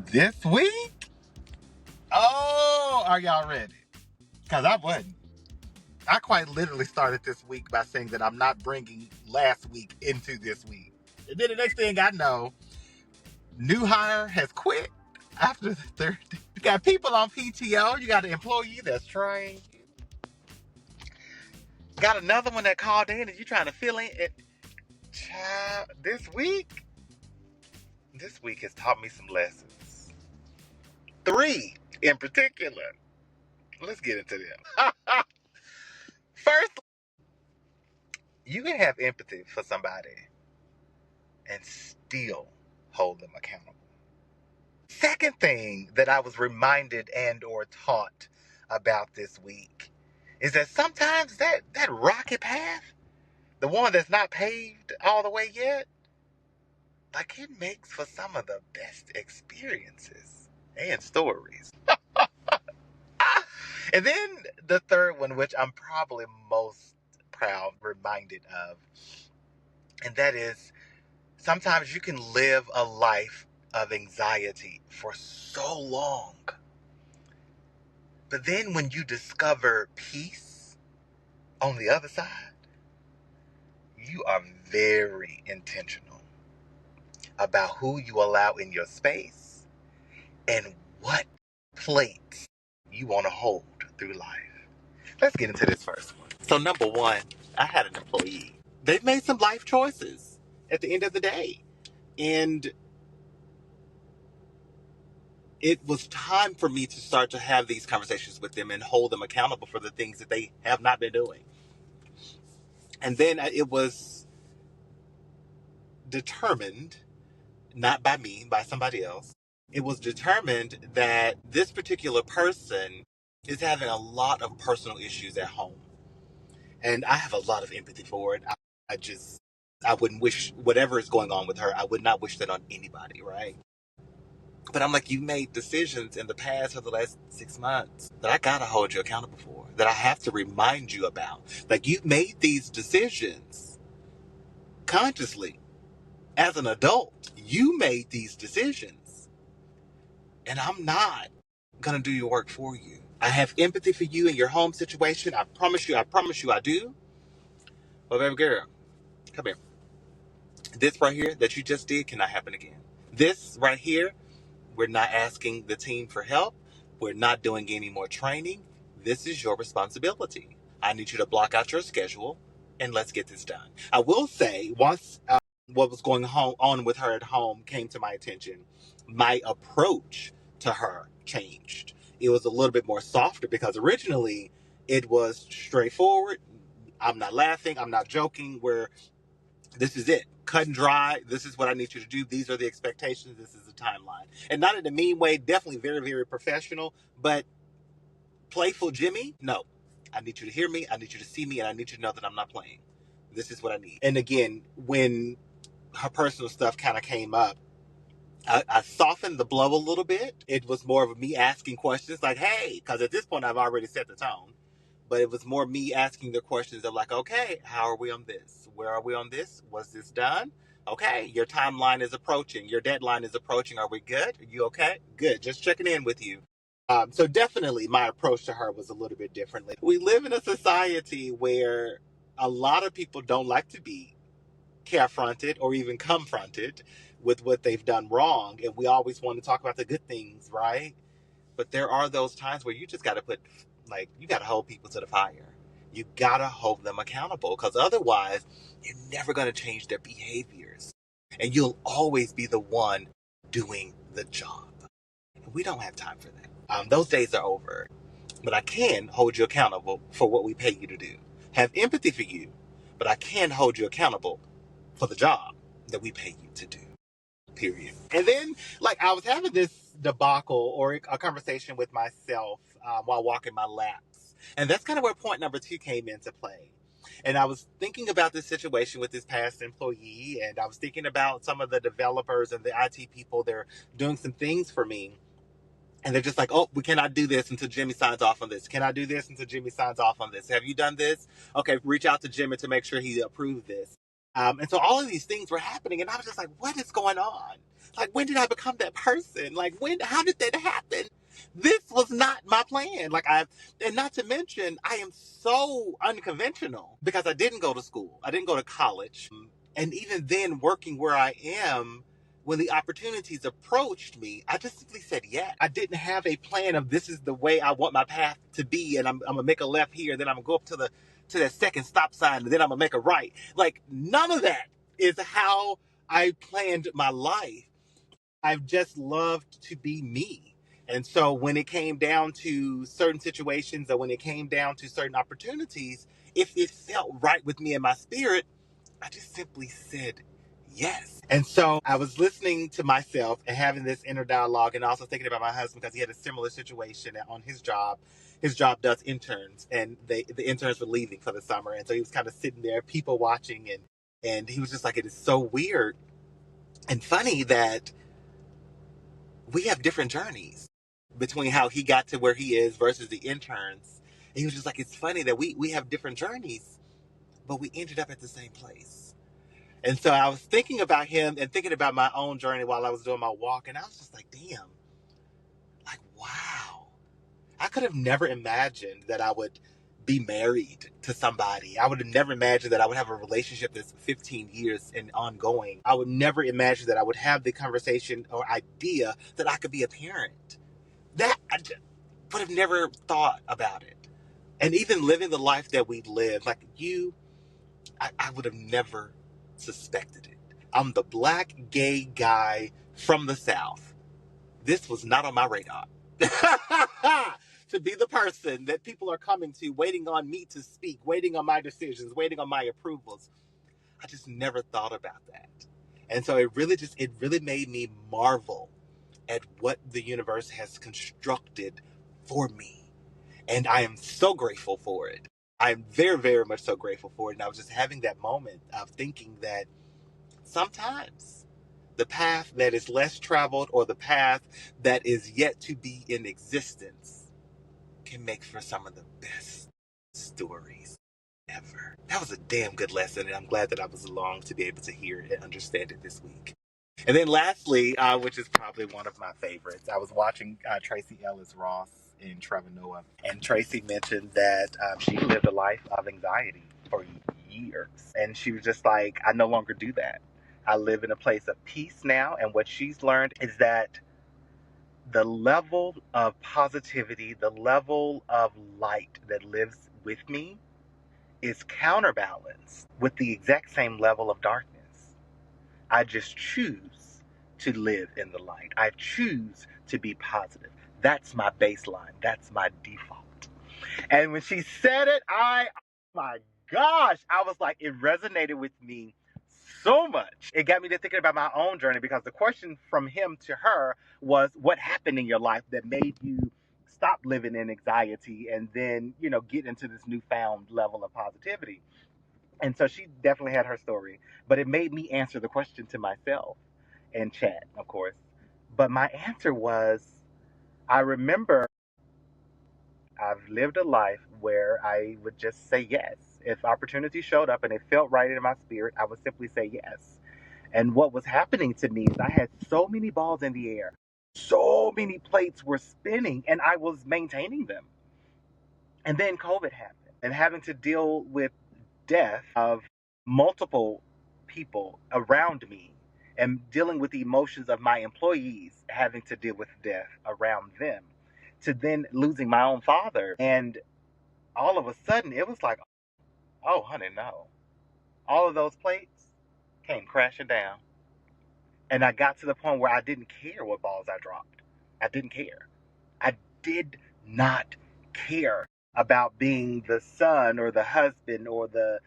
This week? Oh, are y'all ready? Because I wasn't. I quite literally started this week by saying that I'm not bringing last week into this week. And then the next thing I know, new hire has quit after the third. You got people on PTO. You got an employee that's trying. Got another one that called in and you trying to fill in. Child, this week has taught me some lessons. 3 in particular. Let's get into them. First, you can have empathy for somebody and still hold them accountable. Second thing that I was reminded and or taught about this week is that sometimes that rocky path, the one that's not paved all the way yet, like it makes for some of the best experiences and stories. And then the third one, which I'm probably most reminded of, and that is sometimes you can live a life of anxiety for so long. But then when you discover peace on the other side, you are very intentional about who you allow in your space and what plates you want to hold through life. Let's get into this first one. So number one, I had an employee. They've made some life choices at the end of the day. And it was time for me to start to have these conversations with them and hold them accountable for the things that they have not been doing. And then it was determined, not by me, by somebody else. It was determined that this particular person is having a lot of personal issues at home. And I have a lot of empathy for it. I wouldn't wish whatever is going on with her, I would not wish that on anybody, right? But I'm like, you made decisions in the past for the last 6 months that I gotta hold you accountable for, that I have to remind you about. Like, you made these decisions consciously. As an adult, you made these decisions. And I'm not gonna do your work for you. I have empathy for you and your home situation. I promise you I do. But baby girl, come here. This right here that you just did cannot happen again. This right here, we're not asking the team for help. We're not doing any more training. This is your responsibility. I need you to block out your schedule and let's get this done. I will say, once what was going on with her at home came to my attention, my approach to her changed. It was a little bit more softer because originally it was straightforward. I'm not laughing. I'm not joking. This is it. Cut and dry. This is what I need you to do. These are the expectations. This is the timeline. And not in a mean way, definitely very, very professional, but playful Jimmy, no. I need you to hear me. I need you to see me. And I need you to know that I'm not playing. This is what I need. And again, when her personal stuff kind of came up, I softened the blow a little bit. It was more of me asking questions like, hey, because at this point I've already set the tone. But it was more me asking the questions of like, okay, how are we on this? Where are we on this? Was this done? Okay, your timeline is approaching. Your deadline is approaching. Are we good? Are you okay? Good. Just checking in with you. So definitely my approach to her was a little bit differently. We live in a society where a lot of people don't like to be confronted or even confronted with what they've done wrong. And we always want to talk about the good things, right? But there are those times where you just got to you got to hold people to the fire. You got to hold them accountable because otherwise you're never going to change their behaviors. And you'll always be the one doing the job. And we don't have time for that. Those days are over. But I can hold you accountable for what we pay you to do. Have empathy for you, but I can hold you accountable for the job that we pay you to do. Period. And then, I was having this debacle or a conversation with myself while walking my laps. And that's kind of where point number 2 came into play. And I was thinking about this situation with this past employee, and I was thinking about some of the developers and the IT people. They're doing some things for me. And they're just like, oh, we cannot do this until Jimmy signs off on this. Can I do this until Jimmy signs off on this? Have you done this? Okay, reach out to Jimmy to make sure he approved this. And so all of these things were happening, and I was just like, what is going on? Like, when did I become that person? Like, how did that happen? This was not my plan. And not to mention, I am so unconventional because I didn't go to school. I didn't go to college. And even then, working where I am, when the opportunities approached me, I just simply said yes. I didn't have a plan of this is the way I want my path to be, and I'm gonna make a left here, then I'm gonna go up to that second stop sign, and then I'm gonna make a right. Like, none of that is how I planned my life. I've just loved to be me. And so when it came down to certain situations or when it came down to certain opportunities, if it felt right with me and my spirit, I just simply said yes. And so I was listening to myself and having this inner dialogue and also thinking about my husband because he had a similar situation on his job. His job does interns, and the interns were leaving for the summer. And so he was kind of sitting there, people watching, and he was just like, it is so weird and funny that we have different journeys between how he got to where he is versus the interns. And he was just like, it's funny that we have different journeys, but we ended up at the same place. And so I was thinking about him and thinking about my own journey while I was doing my walk. And I was just like, damn, like, wow. I could have never imagined that I would be married to somebody. I would have never imagined that I would have a relationship that's 15 years and ongoing. I would never imagine that I would have the conversation or idea that I could be a parent. That I just would have never thought about it. And even living the life that we live, like I would have never suspected it. I'm the black gay guy from the South. This was not on my radar. To be the person that people are coming to, waiting on me to speak, waiting on my decisions, waiting on my approvals. I just never thought about that. And so it really made me marvel at what the universe has constructed for me. And I am so grateful for it. I'm very, very much so grateful for it. And I was just having that moment of thinking that sometimes the path that is less traveled or the path that is yet to be in existence can make for some of the best stories ever. That was a damn good lesson, and I'm glad that I was along to be able to hear it and understand it this week. And then lastly, which is probably one of my favorites, I was watching Tracy Ellis Ross in Trevor Noah, and Tracy mentioned that she lived a life of anxiety for years. And she was just like, I no longer do that. I live in a place of peace now. And what she's learned is that the level of positivity, the level of light that lives with me is counterbalanced with the exact same level of darkness. I just choose to live in the light. I choose to be positive. That's my baseline. That's my default. And when she said it, oh my gosh, I was like, it resonated with me so much. It got me to thinking about my own journey because the question from him to her was, what happened in your life that made you stop living in anxiety and then, get into this newfound level of positivity? And so she definitely had her story, but it made me answer the question to myself in chat, of course. But my answer was, I remember I've lived a life where I would just say yes. If opportunity showed up and it felt right in my spirit, I would simply say yes. And what was happening to me is I had so many balls in the air, so many plates were spinning, and I was maintaining them. And then COVID happened, and having to deal with death of multiple people around me and dealing with the emotions of my employees having to deal with death around them, to then losing my own father. And all of a sudden, it was like, oh, honey, no. All of those plates came crashing down. And I got to the point where I didn't care what balls I dropped. I didn't care. I did not care about being the son or the husband or the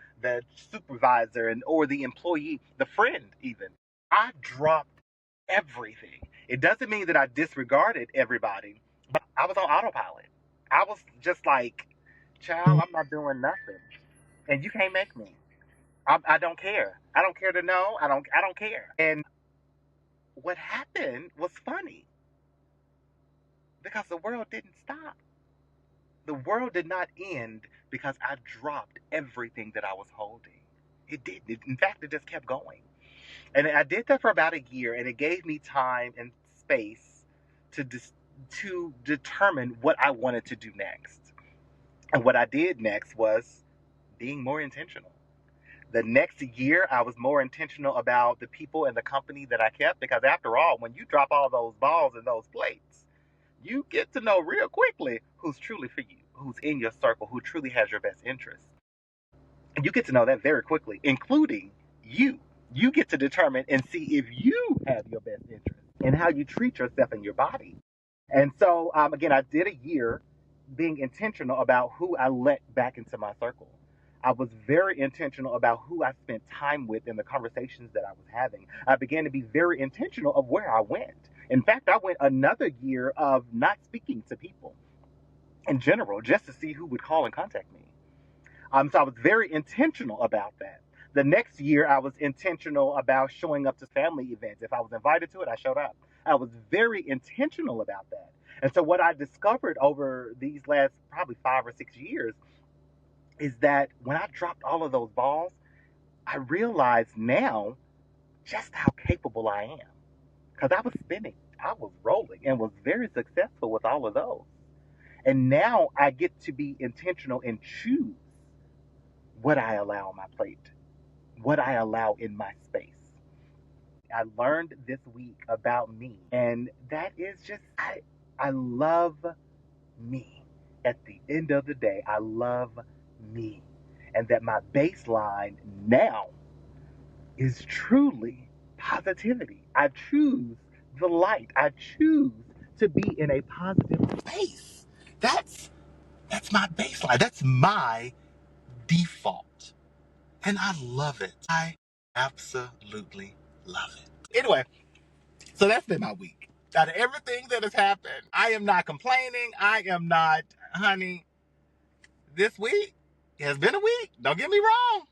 supervisor or the employee, the friend even. I dropped everything. It doesn't mean that I disregarded everybody, but I was on autopilot. I was just like, child, I'm not doing nothing. And you can't make me. I don't care. I don't care to know. I don't care. And what happened was funny because the world didn't stop. The world did not end because I dropped everything that I was holding. It did. In fact, it just kept going. And I did that for about a year, and it gave me time and space to to determine what I wanted to do next. And what I did next was being more intentional. The next year, I was more intentional about the people and the company that I kept, because after all, when you drop all those balls in those plates, you get to know real quickly who's truly for you, who's in your circle, who truly has your best interests. And you get to know that very quickly, including you. You get to determine and see if you have your best interests and how you treat yourself and your body. And so, again, I did a year being intentional about who I let back into my circle. I was very intentional about who I spent time with and the conversations that I was having. I began to be very intentional of where I went. In fact, I went another year of not speaking to people in general, just to see who would call and contact me. So I was very intentional about that. The next year, I was intentional about showing up to family events. If I was invited to it, I showed up. I was very intentional about that. And so, what I discovered over these last probably 5 or 6 years is that when I dropped all of those balls, I realize now just how capable I am. Because I was spinning, I was rolling, and was very successful with all of those. And now I get to be intentional and choose what I allow on my plate, what I allow in my space. I learned this week about me, and that is just I love me. At the end of the day, I love me. And that my baseline now is truly positivity. I choose the light. I choose to be in a positive space. That's my baseline. That's my default. And I love it. I absolutely love it. Anyway, so that's been my week. Out of everything that has happened, I am not complaining. I am not, honey, this week has been a week. Don't get me wrong.